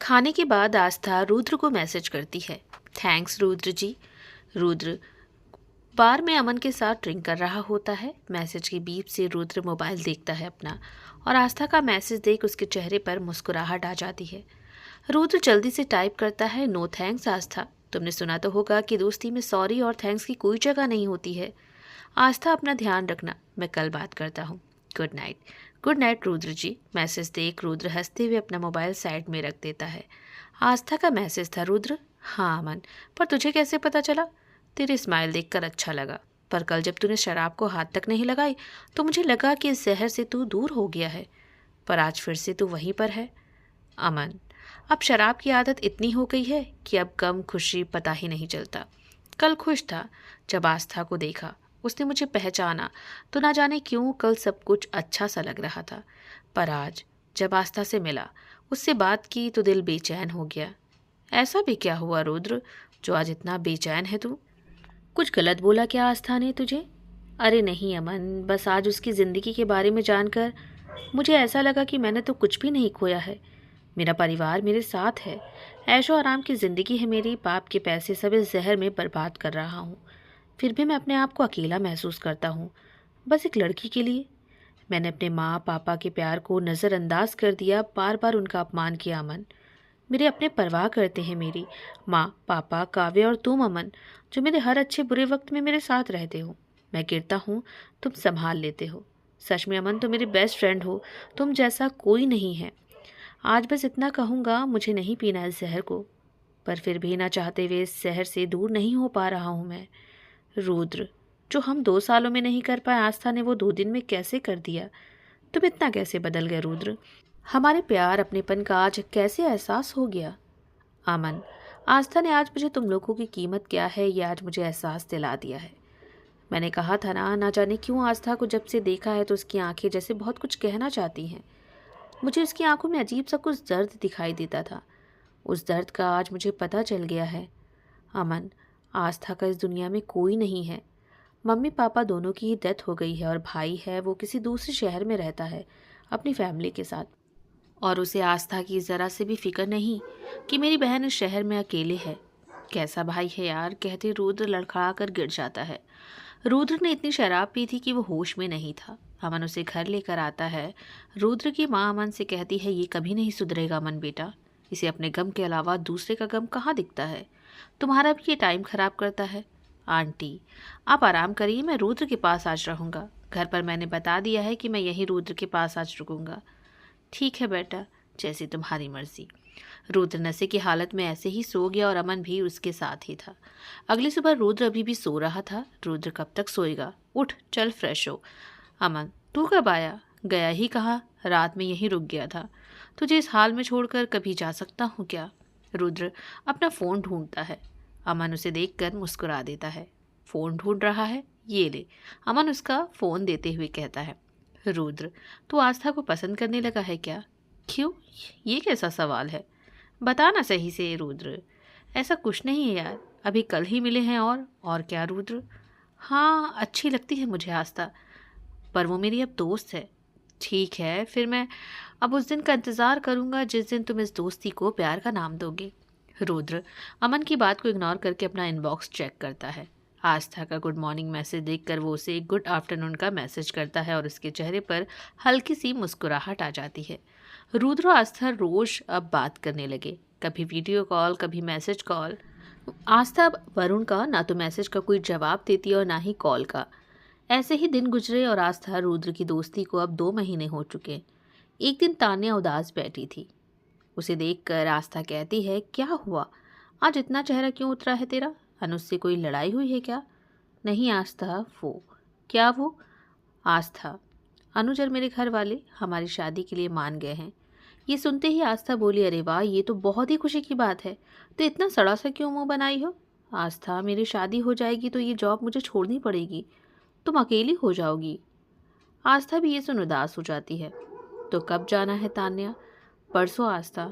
खाने के बाद आस्था रुद्र को मैसेज करती है। थैंक्स रुद्र जी। रुद्र बार में अमन के साथ ड्रिंक कर रहा होता है। मैसेज की बीप से रुद्र मोबाइल देखता है अपना, और आस्था का मैसेज देख उसके चेहरे पर मुस्कुराहट आ जाती है। रुद्र जल्दी से टाइप करता है, नो थैंक्स आस्था। तुमने सुना तो होगा कि दोस्ती में सॉरी और थैंक्स की कोई जगह नहीं होती है। आस्था अपना ध्यान रखना, मैं कल बात करता हूँ। Good night. Good night Rudra ji. Message देख रुद्र हंसते हुए अपना मोबाइल साइड में रख देता है। आस्था का मैसेज था, रुद्र हाँ अमन, पर तुझे कैसे पता चला? तेरी स्माइल देखकर अच्छा लगा, पर कल जब तूने शराब को हाथ तक नहीं लगाई तो मुझे लगा कि इस जहर से तू दूर हो गया है, पर आज फिर से तू वहीं पर है। अमन, अब शराब की आदत इतनी हो गई है कि अब गम खुशी पता ही नहीं चलता। कल खुश था, जब आस्था को देखा, उसने मुझे पहचाना, तो ना जाने क्यों कल सब कुछ अच्छा सा लग रहा था। पर आज जब आस्था से मिला, उससे बात की, तो दिल बेचैन हो गया। ऐसा भी क्या हुआ रुद्र, जो आज इतना बेचैन है तू? कुछ गलत बोला क्या आस्था ने तुझे? अरे नहीं अमन, बस आज उसकी ज़िंदगी के बारे में जानकर मुझे ऐसा लगा कि मैंने तो कुछ भी नहीं खोया है। मेरा परिवार मेरे साथ है, ऐशो आराम की ज़िंदगी है मेरी, पाप के पैसे सब इस जहर में बर्बाद कर रहा हूँ। फिर भी मैं अपने आप को अकेला महसूस करता हूँ, बस एक लड़की के लिए। मैंने अपने माँ पापा के प्यार को नज़रअंदाज कर दिया, बार बार उनका अपमान किया अमन। मेरे अपने परवाह करते हैं मेरी माँ पापा, काव्य और तुम अमन, जो मेरे हर अच्छे बुरे वक्त में मेरे साथ रहते हो। मैं गिरता हूँ, तुम संभाल लेते हो। सच में अमन, तुम मेरी बेस्ट फ्रेंड हो, तुम जैसा कोई नहीं है। आज बस इतना कहूँगा, मुझे नहीं पीना इस जहर को, पर फिर भी ना चाहते हुए इस शहर से दूर नहीं हो पा रहा हूँ मैं। रुद्र, जो हम 2 सालों में नहीं कर पाए, आस्था ने वो 2 दिन में कैसे कर दिया। तुम इतना कैसे बदल गए रुद्र? हमारे प्यार अपनेपन का आज कैसे एहसास हो गया? अमन, आस्था ने आज मुझे तुम लोगों की कीमत क्या है ये आज मुझे एहसास दिला दिया है। मैंने कहा था ना जाने क्यों आस्था को जब से देखा है तो उसकी आंखें जैसे बहुत कुछ कहना चाहती हैं। मुझे उसकी आंखों में अजीब सा कुछ दर्द दिखाई देता था। उस दर्द का आज मुझे पता चल गया है। अमन, आस्था का इस दुनिया में कोई नहीं है। मम्मी पापा दोनों की ही डेथ हो गई है, और भाई है वो किसी दूसरे शहर में रहता है अपनी फैमिली के साथ। और उसे आस्था की ज़रा से भी फिक्र नहीं कि मेरी बहन इस शहर में अकेले है। कैसा भाई है यार, कहते रुद्र लड़खड़ा कर गिर जाता है। रुद्र ने इतनी शराब पी थी कि वो होश में नहीं था। अमन उसे घर लेकर आता है। रुद्र की माँ अमन से कहती है, ये कभी नहीं सुधरेगा अमन बेटा, इसे अपने गम के अलावा दूसरे का गम कहाँ दिखता है। तुम्हारा भी ये टाइम खराब करता है। आंटी, आप आराम करिए, मैं रुद्र के पास आज रहूँगा। घर पर मैंने बता दिया है कि मैं यहीं रुद्र के पास आज रुकूंगा। ठीक है बेटा, जैसी तुम्हारी मर्जी। रुद्र नशे की हालत में ऐसे ही सो गया, और अमन भी उसके साथ ही था। अगली सुबह रुद्र अभी भी सो रहा था। रुद्र कब तक सोएगा, उठ चल फ्रेश हो। अमन, तू कब आया? गया ही कहाँ, रात में यहीं रुक गया था। तुझे इस हाल में छोड़कर कभी जा सकता हूँ क्या? रुद्र अपना फ़ोन ढूंढता है। अमन उसे देखकर मुस्कुरा देता है। फ़ोन ढूंढ रहा है, ये ले। अमन उसका फ़ोन देते हुए कहता है। रुद्र, तू आस्था को पसंद करने लगा है क्या? क्यों, ये कैसा सवाल है? बताना सही से रुद्र। ऐसा कुछ नहीं है यार, अभी कल ही मिले हैं। और क्या रुद्र? हाँ, अच्छी लगती है मुझे आस्था, पर वो मेरी अब दोस्त है। ठीक है, फिर मैं अब उस दिन का इंतज़ार करूँगा जिस दिन तुम इस दोस्ती को प्यार का नाम दोगे। रुद्र अमन की बात को इग्नोर करके अपना इनबॉक्स चेक करता है। आस्था का गुड मॉर्निंग मैसेज देखकर वो उसे एक गुड आफ्टरनून का मैसेज करता है, और उसके चेहरे पर हल्की सी मुस्कुराहट आ जाती है। रुद्र और आस्था रोज अब बात करने लगे, कभी वीडियो कॉल, कभी मैसेज कॉल। आस्था अब वरुण का ना तो मैसेज का कोई जवाब देती और ना ही कॉल का। ऐसे ही दिन गुजरे, और आस्था रुद्र की दोस्ती को अब 2 महीने हो चुके। एक दिन तान्या उदास बैठी थी। उसे देखकर आस्था कहती है, क्या हुआ, आज इतना चेहरा क्यों उतरा है तेरा? अनुज से कोई लड़ाई हुई है क्या? नहीं आस्था, वो क्या वो? आस्था, अनुज और मेरे घर वाले हमारी शादी के लिए मान गए हैं। ये सुनते ही आस्था बोली, अरे वाह, ये तो बहुत ही खुशी की बात है। तो इतना सड़ा सा क्यों मुंह बनाई हो? आस्था, मेरी शादी हो जाएगी तो ये जॉब मुझे छोड़नी पड़ेगी, तुम अकेली हो जाओगी। आस्था भी ये सुन उदास हो जाती है। तो कब जाना है तान्या? परसों आस्था।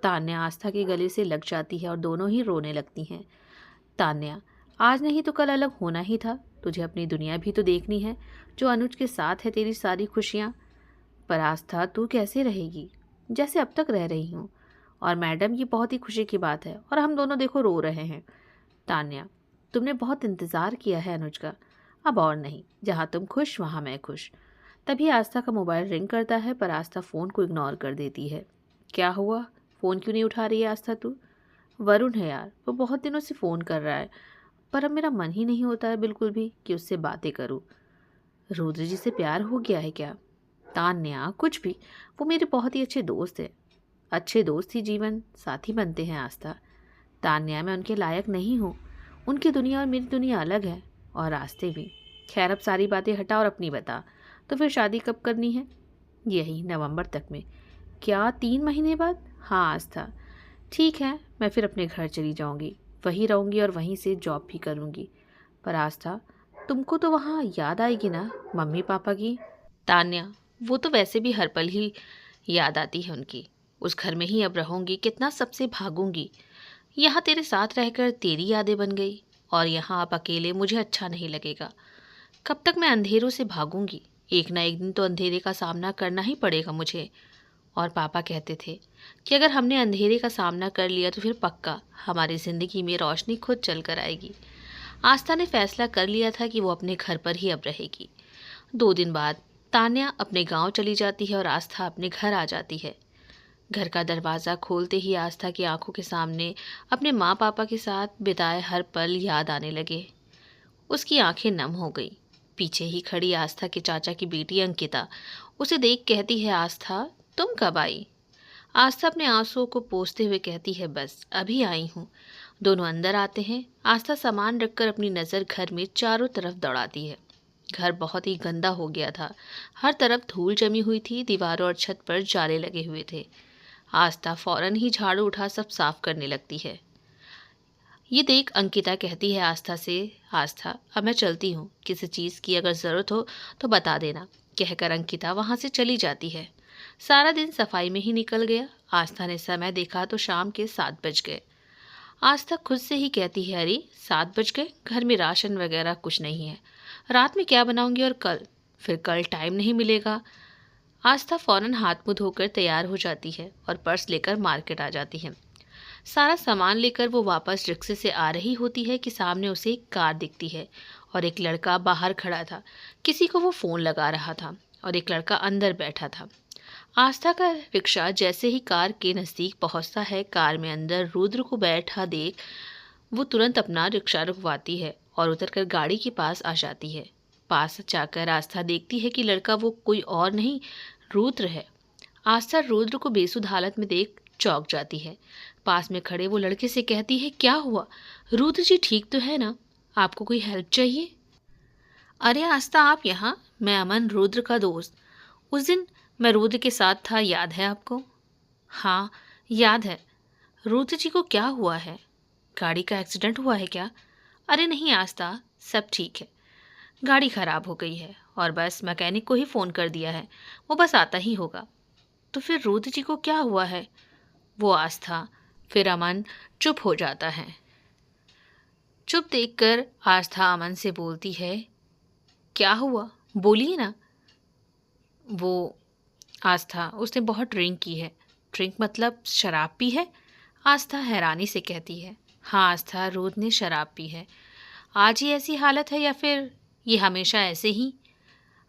तान्या आस्था के गले से लग जाती है और दोनों ही रोने लगती हैं। तान्या, आज नहीं तो कल अलग होना ही था, तुझे अपनी दुनिया भी तो देखनी है, जो अनुज के साथ है तेरी सारी खुशियाँ। पर आस्था, तू कैसे रहेगी? जैसे अब तक रह रही हूँ। और मैडम ये बहुत ही खुशी की बात है, और हम दोनों देखो रो रहे हैं। तान्या, तुमने बहुत इंतज़ार किया है अनुष्का, अब और नहीं, जहाँ तुम खुश वहाँ मैं खुश। तभी आस्था का मोबाइल रिंग करता है, पर आस्था फ़ोन को इग्नोर कर देती है। क्या हुआ, फ़ोन क्यों नहीं उठा रही है आस्था तू? वरुण है यार, वो बहुत दिनों से फ़ोन कर रहा है, पर अब मेरा मन ही नहीं होता है बिल्कुल भी कि उससे बातें करूं। रुद्र जी से प्यार हो गया है क्या? तान्या, कुछ भी, वो मेरे बहुत ही अच्छे दोस्त हैं। अच्छे दोस्त ही जीवन साथी बनते हैं आस्था। तान्या, मैं उनके लायक नहीं हूँ। उनकी दुनिया और मेरी दुनिया अलग है, और रास्ते भी। खैर, अब सारी बातें हटा और अपनी बता। तो फिर शादी कब करनी है? यही नवंबर तक में। क्या 3 महीने बाद? हाँ आस्था। ठीक है, मैं फिर अपने घर चली जाऊंगी, वहीं रहूंगी और वहीं से जॉब भी करूंगी। पर आस्था, तुमको तो वहाँ याद आएगी ना मम्मी पापा की? तान्या, वो तो वैसे भी हर पल ही याद आती है उनकी। उस घर में ही अब रहूंगी, कितना सबसे भागूंगी। यहाँ तेरे साथ रहकर तेरी यादें बन गई, और यहाँ आप अकेले, मुझे अच्छा नहीं लगेगा। कब तक मैं अंधेरों से भागूंगी? एक ना एक दिन तो अंधेरे का सामना करना ही पड़ेगा मुझे। और पापा कहते थे कि अगर हमने अंधेरे का सामना कर लिया तो फिर पक्का हमारी ज़िंदगी में रोशनी खुद चल कर आएगी। आस्था ने फैसला कर लिया था कि वो अपने घर पर ही अब रहेगी। 2 दिन बाद तान्या अपने गांव चली जाती है और आस्था अपने घर आ जाती है। घर का दरवाज़ा खोलते ही आस्था की आंखों के सामने अपने माँ पापा के साथ बिताए हर पल याद आने लगे। उसकी आंखें नम हो गई। पीछे ही खड़ी आस्था के चाचा की बेटी अंकिता उसे देख कहती है, आस्था तुम कब आई? आस्था अपने आंसुओं को पोंछते हुए कहती है, बस अभी आई हूँ। दोनों अंदर आते हैं। आस्था सामान रखकर अपनी नज़र घर में चारों तरफ दौड़ाती है। घर बहुत ही गंदा हो गया था। हर तरफ धूल जमी हुई थी, दीवारों और छत पर जाले लगे हुए थे। आस्था फौरन ही झाड़ू उठा सब साफ करने लगती है। ये देख अंकिता कहती है आस्था से, आस्था अब मैं चलती हूँ, किसी चीज़ की अगर ज़रूरत हो तो बता देना। कहकर अंकिता वहाँ से चली जाती है। सारा दिन सफाई में ही निकल गया। आस्था ने समय देखा तो शाम के 7 बज गए। आस्था खुद से ही कहती है, अरे 7 बज गए, घर में राशन वगैरह कुछ नहीं है, रात में क्या बनाऊंगी, और फिर कल टाइम नहीं मिलेगा। आस्था फौरन हाथ मुंह धोकर तैयार हो जाती है और पर्स लेकर मार्केट आ जाती है। सारा सामान लेकर वो वापस रिक्शे से आ रही होती है कि सामने उसे एक कार दिखती है और एक लड़का बाहर खड़ा था। किसी को वो फ़ोन लगा रहा था और एक लड़का अंदर बैठा था। आस्था का रिक्शा जैसे ही कार के नज़दीक पहुंचता है, कार में अंदर रुद्र को बैठा देख वो तुरंत अपना रिक्शा रुकवाती है और उतरकर गाड़ी के पास आ जाती है। पास जाकर आस्था देखती है कि लड़का वो कोई और नहीं, रुद्र है। आस्था रुद्र को बेसुध हालत में देख चौंक जाती है। पास में खड़े वो लड़के से कहती है, क्या हुआ? रुद्र जी ठीक तो है ना? आपको कोई हेल्प चाहिए? अरे आस्था, आप यहाँ? मैं अमन, रुद्र का दोस्त। उस दिन मैं रुद्र के साथ था, याद है आपको? हाँ याद है। रुद्र जी को क्या हुआ है? गाड़ी का एक्सीडेंट हुआ है क्या? अरे नहीं आस्था, सब ठीक है। गाड़ी खराब हो गई है और बस मैकेनिक को ही फ़ोन कर दिया है, वो बस आता ही होगा। तो फिर रुद्र जी को क्या हुआ है? वो आस्था। फिर अमन चुप हो जाता है। चुप देखकर आस्था अमन से बोलती है, क्या हुआ, बोलिए ना। वो आस्था, उसने बहुत ड्रिंक की है। ड्रिंक मतलब शराब पी है? आस्था हैरानी से कहती है, हाँ आस्था, रुद्र ने शराब पी है। आज ही ऐसी हालत है या फिर ये हमेशा ऐसे ही?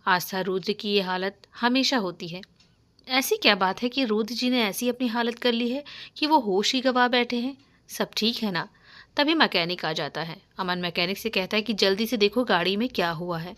आस्था, रुद्र की ये हालत हमेशा होती है। ऐसी क्या बात है कि रुद्र जी ने ऐसी अपनी हालत कर ली है कि वो होश ही गंवा बैठे हैं? सब ठीक है ना? तभी मैकेनिक आ जाता है। अमन मैकेनिक से कहता है कि जल्दी से देखो गाड़ी में क्या हुआ है।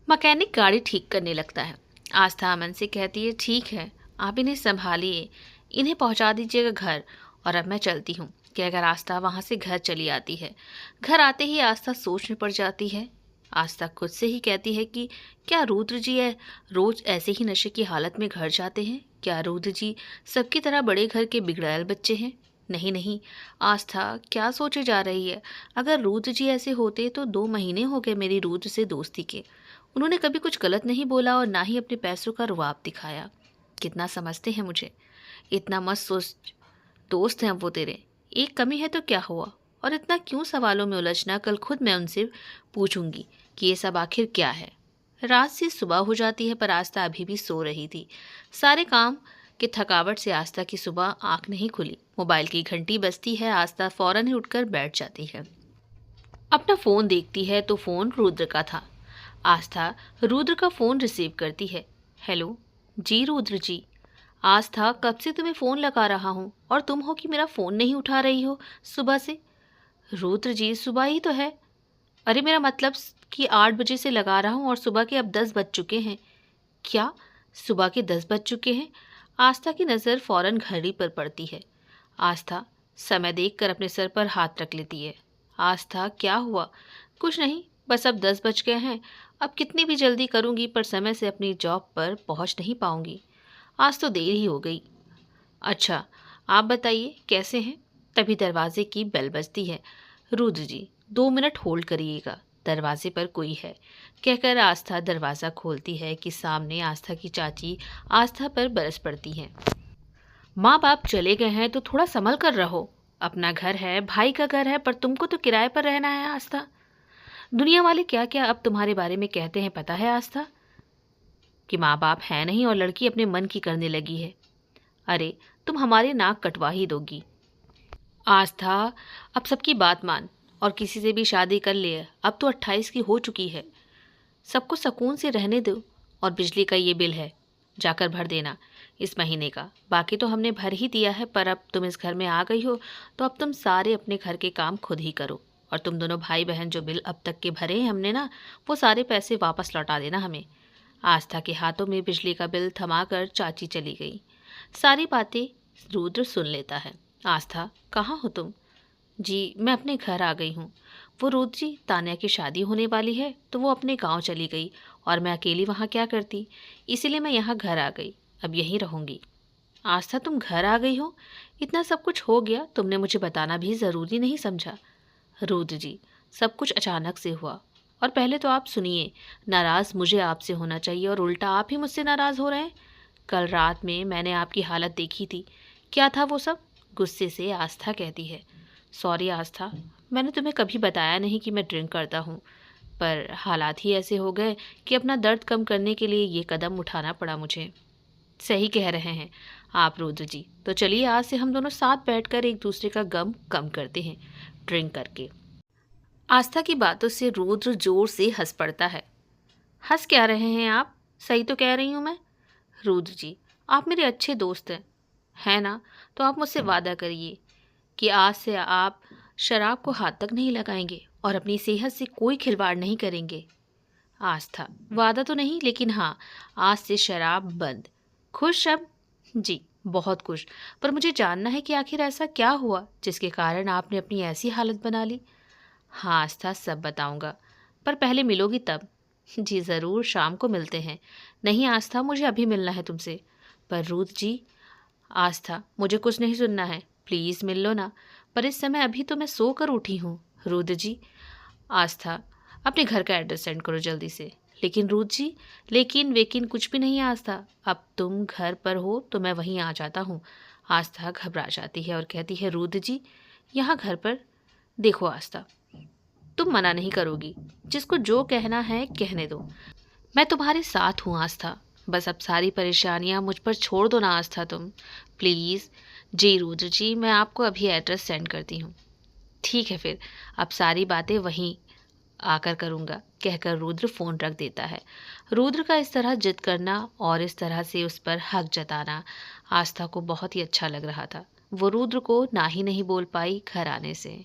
मैकेनिक गाड़ी ठीक करने लगता है। आस्था अमन से कहती है, ठीक है, आप इन्हें संभालिए, इन्हें पहुंचा दीजिएगा घर, और अब मैं चलती हूँ। कहकर आस्था वहाँ से घर चली आती है। घर आते ही आस्था सोच में पड़ जाती है। आस्था खुद से ही कहती है कि क्या रुद्र जी रोज ऐसे ही नशे की हालत में घर जाते हैं? क्या रुद्र जी सबकी तरह बड़े घर के बिगड़ैल बच्चे हैं? नहीं नहीं, आस्था क्या सोचे जा रही है? अगर रुद्र जी ऐसे होते तो 2 महीने हो गए मेरी रुद्र से दोस्ती के। उन्होंने कभी कुछ गलत नहीं बोला और ना ही अपने पैसों का रुआब दिखाया। कितना समझते हैं मुझे, इतना मत सोच। दोस्त हैं वो तेरे, एक कमी है तो क्या हुआ? और इतना क्यों सवालों में उलझना, कल खुद मैं उनसे पूछूंगी कि ये सब आखिर क्या है। रात से सुबह हो जाती है पर आस्था अभी भी सो रही थी। सारे काम कि थकावट से आस्था की सुबह आंख नहीं खुली। मोबाइल की घंटी बजती है, आस्था फौरन ही उठकर बैठ जाती है। अपना फ़ोन देखती है तो फ़ोन रुद्र का था। आस्था रुद्र का फ़ोन रिसीव करती है। हेलो जी रुद्र जी। आस्था कब से तुम्हें फ़ोन लगा रहा हूँ और तुम हो कि मेरा फ़ोन नहीं उठा रही हो सुबह से। रुद्र जी सुबह ही तो है। अरे मेरा मतलब कि 8 बजे से लगा रहा हूँ और सुबह के अब 10 बज चुके हैं। क्या सुबह के 10 बज चुके हैं? आस्था की नज़र फौरन घड़ी पर पड़ती है। आस्था समय देखकर अपने सर पर हाथ रख लेती है। आस्था क्या हुआ? कुछ नहीं, बस अब 10 बज गए हैं। अब कितनी भी जल्दी करूँगी पर समय से अपनी जॉब पर पहुँच नहीं पाऊँगी। आज तो देर ही हो गई। अच्छा आप बताइए कैसे हैं? तभी दरवाजे की बेल बजती है। रुद्र जी 2 मिनट होल्ड करिएगा, दरवाजे पर कोई है, कहकर आस्था दरवाज़ा खोलती है कि सामने आस्था की चाची आस्था पर बरस पड़ती हैं। माँ बाप चले गए हैं तो थोड़ा संभल कर रहो। अपना घर है, भाई का घर है, पर तुमको तो किराए पर रहना है आस्था। दुनिया वाले क्या क्या अब तुम्हारे बारे में कहते हैं पता है आस्था? कि माँ बाप है नहीं और लड़की अपने मन की करने लगी है। अरे तुम हमारे नाक कटवा ही दोगी। आस्था अब सबकी बात मान और किसी से भी शादी कर ले। अब तो 28 की हो चुकी है। सबको सुकून से रहने दो। और बिजली का ये बिल है, जाकर भर देना इस महीने का। बाकी तो हमने भर ही दिया है, पर अब तुम इस घर में आ गई हो तो अब तुम सारे अपने घर के काम खुद ही करो। और तुम दोनों भाई बहन जो बिल अब तक के भरे हैं हमने ना, वो सारे पैसे वापस लौटा देना हमें। आस्था के हाथों में बिजली का बिल थमाकर चाची चली गई। सारी बातें रुद्र सुन लेता है। आस्था कहाँ हो तुम? जी मैं अपने घर आ गई हूँ। वो रुद्र जी तान्या की शादी होने वाली है तो वो अपने गांव चली गई और मैं अकेली वहाँ क्या करती, इसीलिए मैं यहाँ घर आ गई। अब यहीं रहूँगी। आस्था तुम घर आ गई हो? इतना सब कुछ हो गया, तुमने मुझे बताना भी ज़रूरी नहीं समझा? रुद्र जी सब कुछ अचानक से हुआ और पहले तो आप सुनिए। नाराज़ मुझे आपसे होना चाहिए और उल्टा आप ही मुझसे नाराज़ हो रहे हैं। कल रात में मैंने आपकी हालत देखी थी। क्या था वो सब? गुस्से से आस्था कहती है। सॉरी आस्था, मैंने तुम्हें कभी बताया नहीं कि मैं ड्रिंक करता हूँ, पर हालात ही ऐसे हो गए कि अपना दर्द कम करने के लिए ये कदम उठाना पड़ा मुझे। सही कह रहे हैं आप रुद्र जी। तो चलिए आज से हम दोनों साथ बैठकर एक दूसरे का गम कम करते हैं ड्रिंक करके। आस्था की बातों से रुद्र जोर से हंस पड़ता है। हंस क्या रहे हैं आप? सही तो कह रही हूँ मैं। रुद्र जी आप मेरे अच्छे दोस्त हैं, है ना? तो आप मुझसे वादा करिए कि आज से आप शराब को हाथ तक नहीं लगाएंगे और अपनी सेहत से कोई खिलवाड़ नहीं करेंगे। आस्था वादा तो नहीं, लेकिन हाँ आज से शराब बंद। खुश अब? जी बहुत खुश। पर मुझे जानना है कि आखिर ऐसा क्या हुआ जिसके कारण आपने अपनी ऐसी हालत बना ली। हाँ आस्था सब बताऊंगा, पर पहले मिलोगी तब। जी ज़रूर, शाम को मिलते हैं। नहीं आस्था मुझे अभी मिलना है तुमसे। पर रुद्र जी। आस्था मुझे कुछ नहीं सुनना है, प्लीज़ मिल लो ना। पर इस समय अभी तो मैं सो कर उठी हूँ रुद्र जी। आस्था अपने घर का एड्रेस सेंड करो जल्दी से। लेकिन रुद्र जी लेकिन वेकिन कुछ भी नहीं आस्था, अब तुम घर पर हो तो मैं वहीं आ जाता हूँ। आस्था घबरा जाती है और कहती है रुद्र जी यहाँ घर पर? देखो आस्था तुम मना नहीं करोगी, जिसको जो कहना है कहने दो। मैं तुम्हारे साथ हूँ आस्था। बस अब सारी परेशानियाँ मुझ पर छोड़ दो ना आस्था तुम, प्लीज़। जी रुद्र जी मैं आपको अभी एड्रेस सेंड करती हूँ। ठीक है फिर, अब सारी बातें वहीं आकर करूँगा, कहकर रुद्र फ़ोन रख देता है। रुद्र का इस तरह जिद करना और इस तरह से उस पर हक जताना आस्था को बहुत ही अच्छा लग रहा था। वो रुद्र को ना ही नहीं बोल पाई घर आने से।